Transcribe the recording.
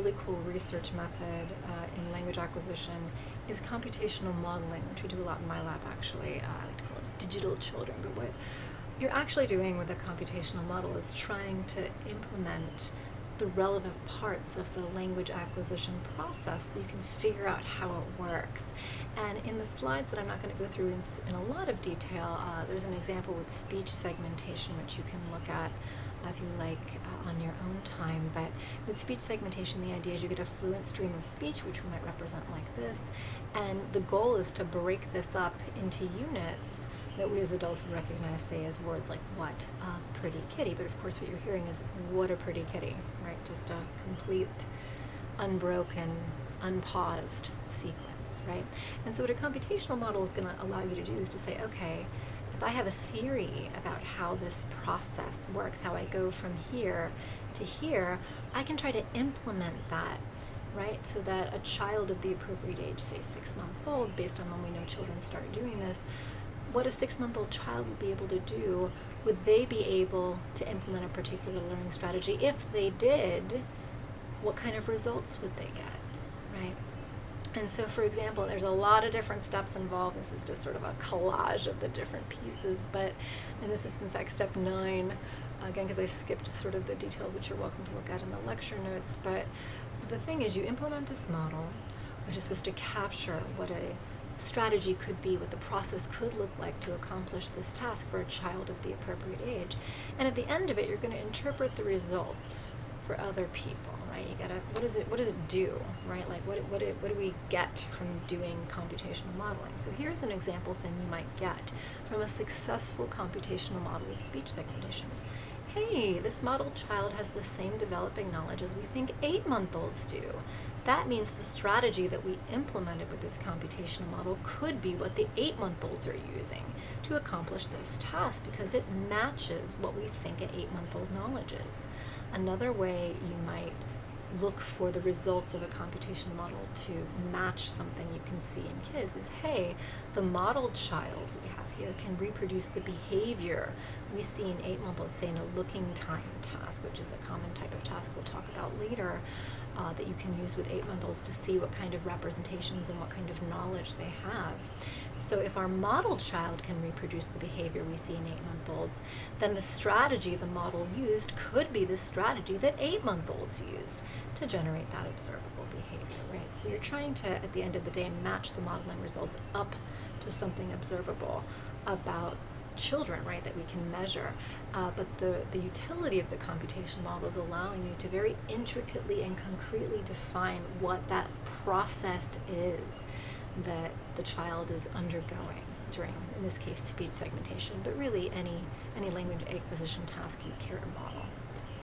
really cool research method in language acquisition is computational modeling, which we do a lot in my lab actually. I like to call it digital children, but what you're actually doing with a computational model is trying to implement the relevant parts of the language acquisition process so you can figure out how it works. And in the slides that I'm not going to go through in a lot of detail, there's an example with speech segmentation, which you can look at if you like on your own time. But with speech segmentation, the idea is you get a fluent stream of speech, which we might represent like this, and the goal is to break this up into units that we as adults would recognize, say, as words like what, pretty kitty. But of course what you're hearing is what a pretty kitty, right? Just a complete, unbroken, unpaused sequence, right? And so what a computational model is going to allow you to do is to say, okay, if I have a theory about how this process works, how I go from here to here, I can try to implement that, right? So that a child of the appropriate age, say 6 months old, based on when we know children start doing this, what a 6-month-old child would be able to do, would they be able to implement a particular learning strategy? If they did, what kind of results would they get, right? And so, for example, there's a lot of different steps involved. This is just sort of a collage of the different pieces, and this is in fact step 9, again, because I skipped sort of the details, which you're welcome to look at in the lecture notes. But the thing is, you implement this model, which is supposed to capture what a strategy could be, what the process could look like to accomplish this task for a child of the appropriate age. And at the end of it, you're going to interpret the results for other people, right? You gotta, what does it do, right? Like what do we get from doing computational modeling? So here's an example thing you might get from a successful computational model of speech segmentation. Hey, this model child has the same developing knowledge as we think 8-month-olds do. That means the strategy that we implemented with this computational model could be what the 8-month-olds are using to accomplish this task, because it matches what we think an 8-month-old knowledge is. Another way you might look for the results of a computational model to match something you can see in kids is, hey, the modeled child we have here can reproduce the behavior we see in 8-month-olds, say in a looking time task, which is a common type of task we'll talk about later, that you can use with 8-month-olds to see what kind of representations and what kind of knowledge they have. So if our modeled child can reproduce the behavior we see in 8-month-olds, then the strategy the model used could be the strategy that 8-month-olds use to generate that observable behavior, right? So you're trying to, at the end of the day, match the modeling results up to something observable about children, right, that we can measure. But the utility of the computation model is allowing you to very intricately and concretely define what that process is that the child is undergoing during, in this case, speech segmentation, but really any language acquisition task you care to model.